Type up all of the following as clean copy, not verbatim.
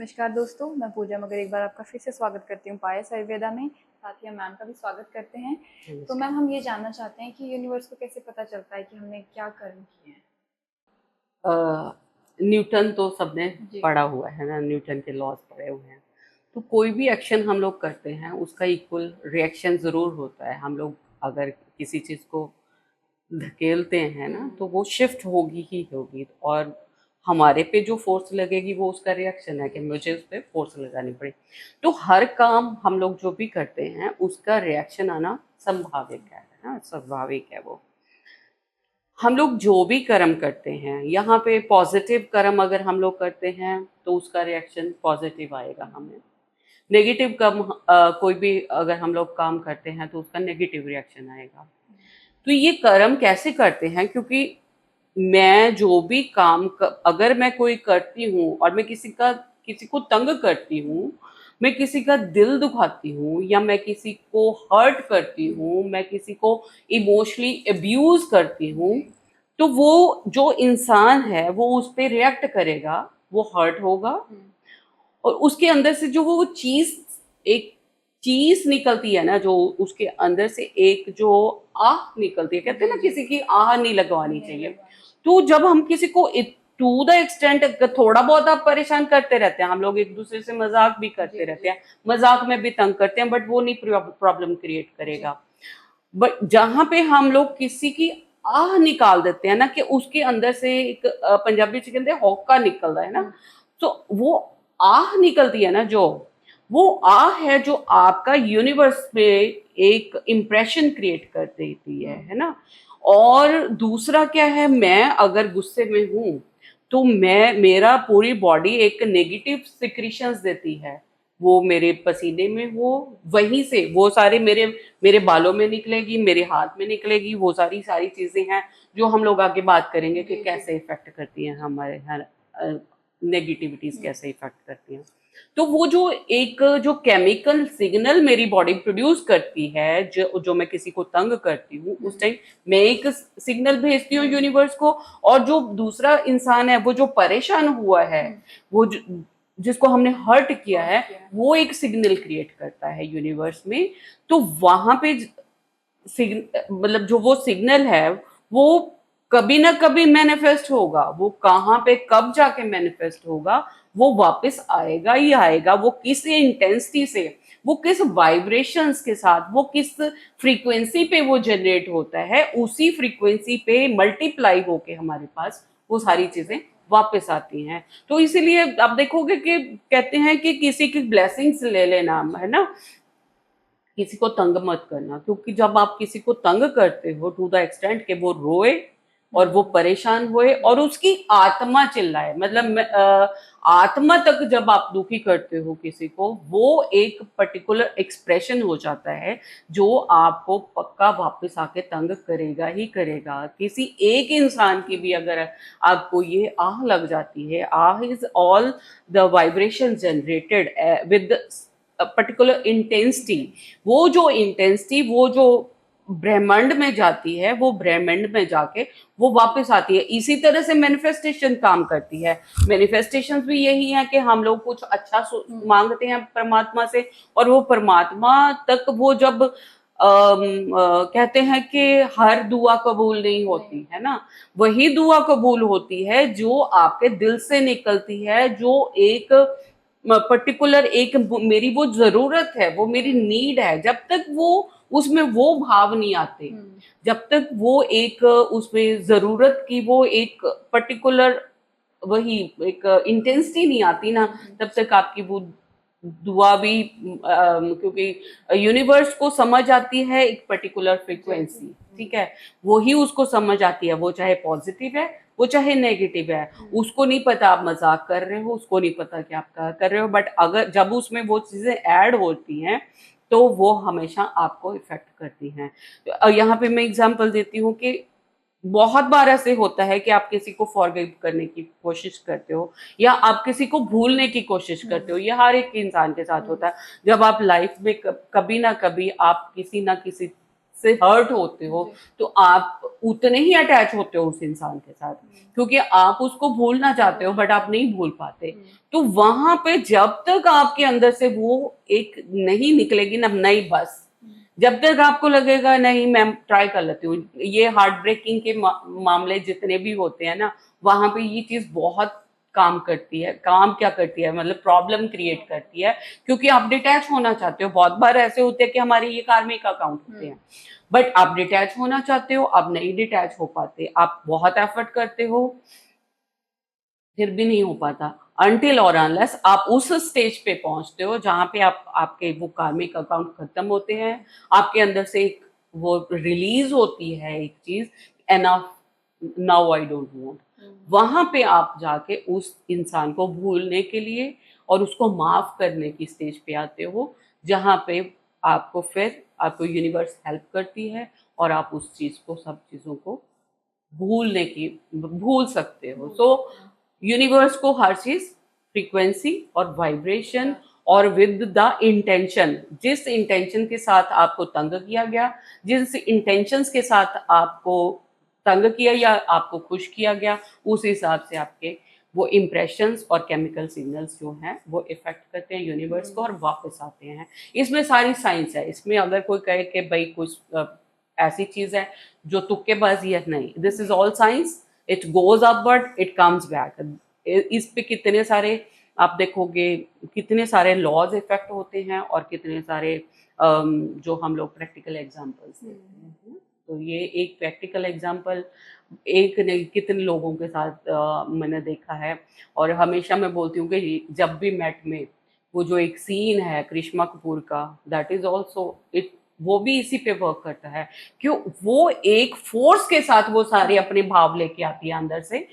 नमस्कार दोस्तों, मैं पूजा मगर एक बार आपका फिर से स्वागत करती हूँ पायस आयुर्वेदा में। साथ ही हम मैम का भी स्वागत करते हैं। तो मैम, हम ये जानना चाहते हैं कि यूनिवर्स को कैसे पता चलता है कि हमने क्या कर्म किए हैं। न्यूटन तो सबने जी। पढ़ा हुआ है ना, न्यूटन के लॉज पढ़े हुए हैं। तो कोई भी एक्शन हम लोग करते हैं उसका इक्वल रिएक्शन ज़रूर होता है। हम लोग अगर किसी चीज़ को धकेलते हैं ना तो वो शिफ्ट होगी ही होगी, और हमारे पे जो फोर्स लगेगी वो उसका रिएक्शन है कि मुझे उस पर फोर्स लगानी पड़ी। तो हर काम हम लोग जो भी करते हैं उसका रिएक्शन आना संभाविक है ना, स्वाभाविक है वो। हम लोग जो भी कर्म करते हैं, यहाँ पे पॉजिटिव कर्म अगर हम लोग करते हैं तो उसका रिएक्शन पॉजिटिव आएगा हमें। नेगेटिव कर्म कोई भी अगर हम लोग काम करते हैं तो उसका नेगेटिव रिएक्शन आएगा। तो ये कर्म कैसे करते हैं, क्योंकि मैं जो भी अगर मैं कोई करती हूँ और मैं किसी को तंग करती हूँ, मैं किसी का दिल दुखाती हूँ या मैं किसी को हर्ट करती हूँ, मैं किसी को इमोशनली अब्यूज करती हूँ, तो वो जो इंसान है वो उस पे रिएक्ट करेगा, वो हर्ट होगा, और उसके अंदर से जो वो चीज एक चीज निकलती है ना, जो उसके अंदर से एक जो आह निकलती है, कहते हैं ना किसी की आह नहीं लगवानी चाहिए। तो जब हम किसी को टू द एक्सटेंट थोड़ा बहुत आप परेशान करते रहते हैं, हम लोग एक दूसरे से मजाक भी करते रहते हैं, मजाक में भी तंग करते हैं, बट वो नहीं प्रॉब्लम क्रिएट करेगा। बट जहां पे हम लोग किसी की आह निकाल देते हैं ना, कि उसके अंदर से एक पंजाबी से कहते हैं हौका निकल रहा है ना, तो वो आह निकलती है ना, जो वो आह है जो आपका यूनिवर्स में एक इम्प्रेशन क्रिएट कर देती है ना। और दूसरा क्या है, मैं अगर गुस्से में हूं तो मेरा पूरी बॉडी एक नेगेटिव सिक्रीशंस देती है। वो मेरे पसीने में हो, वहीं से वो सारे मेरे मेरे बालों में निकलेगी, मेरे हाथ में निकलेगी, वो सारी सारी चीजें हैं जो हम लोग आगे बात करेंगे कि कैसे इफेक्ट करती हैं हमारे हर नेगेटिविटीज कैसे इफेक्ट करती हैं। तो वो जो केमिकल सिग्नल मेरी बॉडी प्रोड्यूस करती है, जो जो मैं किसी को तंग करती हूँ, उस टाइम मैं एक सिग्नल भेजती हूँ यूनिवर्स को, और जो दूसरा इंसान है वो जो परेशान हुआ है, वो जिसको हमने हर्ट किया है, वो एक सिग्नल क्रिएट करता है यूनिवर्स में। तो वहां पे मतलब जो वो सिग्नल है वो कभी ना कभी मैनिफेस्ट होगा। वो कहाँ पे कब जाके मैनिफेस्ट होगा, वो वापस आएगा ही आएगा। वो किस इंटेंसिटी से, वो किस वाइब्रेशंस के साथ, वो किस फ्रीक्वेंसी पे वो जनरेट होता है, उसी फ्रीक्वेंसी पे मल्टीप्लाई होके हमारे पास वो सारी चीजें वापस आती हैं। तो इसीलिए आप देखोगे कि कहते हैं कि किसी की ब्लेसिंग्स ले लेना, है ना, किसी को तंग मत करना। क्योंकि जब आप किसी को तंग करते हो टू द एक्सटेंट के वो रोए और वो परेशान होए और उसकी आत्मा चिल्लाए, मतलब आत्मा तक जब आप दुखी करते हो किसी को, वो एक पर्टिकुलर एक्सप्रेशन हो जाता है जो आपको पक्का वापस आके तंग करेगा ही करेगा। किसी एक इंसान की भी अगर आपको ये आह लग जाती है, आह is all the vibration generated with particular intensity. वो जो इंटेंसिटी, वो जो ब्रह्मांड में जाती है, वो ब्रह्मांड में जाके वो वापस आती है। इसी तरह से मैनिफेस्टेशन काम करती है। मैनिफेस्टेशन भी यही है कि हम लोग कुछ अच्छा मांगते हैं परमात्मा से, और वो परमात्मा तक वो जब कहते हैं कि हर दुआ कबूल नहीं होती है ना, वही दुआ कबूल होती है जो आपके दिल से निकलती है, जो एक पर्टिकुलर एक मेरी वो जरूरत है, वो मेरी नीड है। जब तक वो उसमें वो भाव नहीं आते, जब तक वो एक उसमें जरूरत की वो एक पर्टिकुलर वही एक इंटेंसिटी नहीं आती ना, तब तक आपकी वो दुआ भी क्योंकि यूनिवर्स को समझ आती है एक पर्टिकुलर फ्रीक्वेंसी, ठीक है, वही उसको समझ आती है, वो चाहे पॉजिटिव है वो चाहे नेगेटिव है। उसको नहीं पता आप मजाक कर रहे हो, उसको नहीं पता कि आप क्या कर रहे हो, बट अगर जब उसमें वो चीजें ऐड होती हैं तो वो हमेशा आपको इफेक्ट करती हैं। यहाँ पे मैं एग्जांपल देती हूँ कि बहुत बार ऐसे होता है कि आप किसी को फॉरगिव करने की कोशिश करते हो या आप किसी को भूलने की कोशिश करते हो, ये हर एक इंसान के साथ होता है। जब आप लाइफ में कभी ना कभी आप किसी ना किसी से हर्ट होते हो तो आप उतने ही अटैच होते हो उस इंसान के साथ, क्योंकि आप उसको भूलना चाहते हो बट आप नहीं भूल पाते। तो वहां पे जब तक आपके अंदर से वो एक नहीं निकलेगी ना नई बस, जब तक आपको लगेगा नहीं मैं ट्राई कर लेती हूँ, ये हार्ट ब्रेकिंग के मामले जितने भी होते हैं ना, वहां पे ये चीज बहुत काम करती है। काम क्या करती है, मतलब प्रॉब्लम क्रिएट करती है, क्योंकि आप डिटैच होना चाहते हो। बहुत बार ऐसे होते हैं कि हमारे ये कार्मिक अकाउंट होते हैं, बट आप डिटैच होना चाहते हो, आप नहीं डिटैच हो पाते, आप बहुत एफर्ट करते हो, फिर भी नहीं हो पाता। अनटिल और अनलेस आप उस स्टेज पे पहुंचते हो जहां पे आपके वो कार्मिक अकाउंट खत्म होते हैं, आपके अंदर से एक वो रिलीज होती है एक चीज, enough, now I don't want. वहां पे आप जाके उस इंसान को भूलने के लिए और उसको माफ करने की स्टेज पे आते हो, जहां पे आपको फिर आपको यूनिवर्स हेल्प करती है और आप उस चीज को, सब चीजों को भूल सकते हो। सो यूनिवर्स को हर चीज फ्रीक्वेंसी और वाइब्रेशन और विद द इंटेंशन, जिस इंटेंशन के साथ आपको तंग किया गया, जिस इंटेंशंस के साथ आपको तंग किया या आपको खुश किया गया, उस हिसाब से आपके वो इम्प्रेशंस और केमिकल सिग्नल्स जो हैं वो इफेक्ट करते हैं यूनिवर्स को और वापस आते हैं। इसमें सारी साइंस है। इसमें अगर कोई कहे कि भाई कुछ ऐसी चीज है जो तुक्केबाजी है, नहीं, this is all science. It goes upward, it comes back. इस पे कितने सारे आप देखोगे, कितने सारे लॉज इफेक्ट होते हैं और कितने सारे जो हम लोग प्रैक्टिकल एग्जांपल्स देते हैं। तो ये एक प्रैक्टिकल एग्जांपल एक नहीं कितने लोगों के साथ मैंने देखा है। और हमेशा मैं बोलती हूँ कि जब भी मेट में वो जो एक सीन है करिश्मा कपूर का, दैट इज ऑल्सो इट, वो भी इसी पे वर्क करता है कि वो एक फोर्स के साथ वो सारे अपने भाव लेके आती है अंदर से।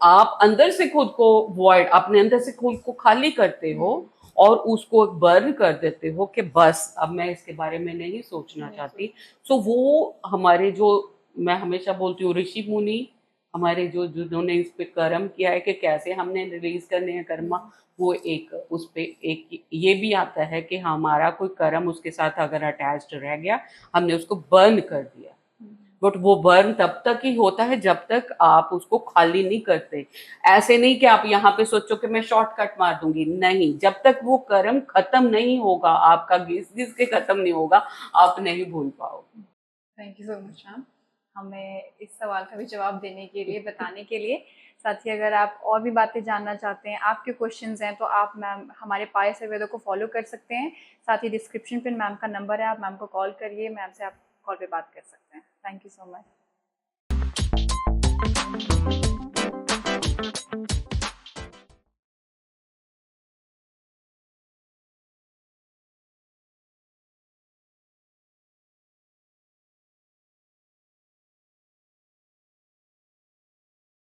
आप अंदर से खुद को वॉइड, अपने अंदर से खुद को खाली करते हो और उसको बर्न कर देते हो कि बस अब मैं इसके बारे में नहीं सोचना चाहती। सो वो हमारे जो, मैं हमेशा बोलती हूँ, ऋषि मुनि हमारे जो जिन्होंने इस पे कर्म किया है कि कैसे हमने रिलीज करने हैं कर्म, वो एक उस पे एक ये भी आता है कि हमारा कोई कर्म उसके साथ अगर अटैच्ड रह गया, हमने उसको बर्न कर दिया। बट वो बर्न तब तक ही होता है जब तक आप उसको खाली नहीं करते। ऐसे नहीं कि आप यहाँ पे सोचो कि मैं शॉर्टकट मार दूंगी, नहीं, जब तक वो कर्म खत्म नहीं होगा, आपका घिस घिस के खत्म नहीं होगा, आप नहीं भूल पाओगे। Thank you so much ma'am, हमें इस सवाल का भी जवाब देने के लिए, बताने के लिए। साथ ही अगर आप और भी बातें जानना चाहते हैं, आपके क्वेश्चंस हैं, तो आप मैम हमारे पायस आयुर्वेदा को फॉलो कर सकते हैं। साथ ही डिस्क्रिप्शन पे मैम का नंबर है, आप मैम को कॉल करिए, मैम से आप कॉल पे बात कर सकते हैं। Thank you so much.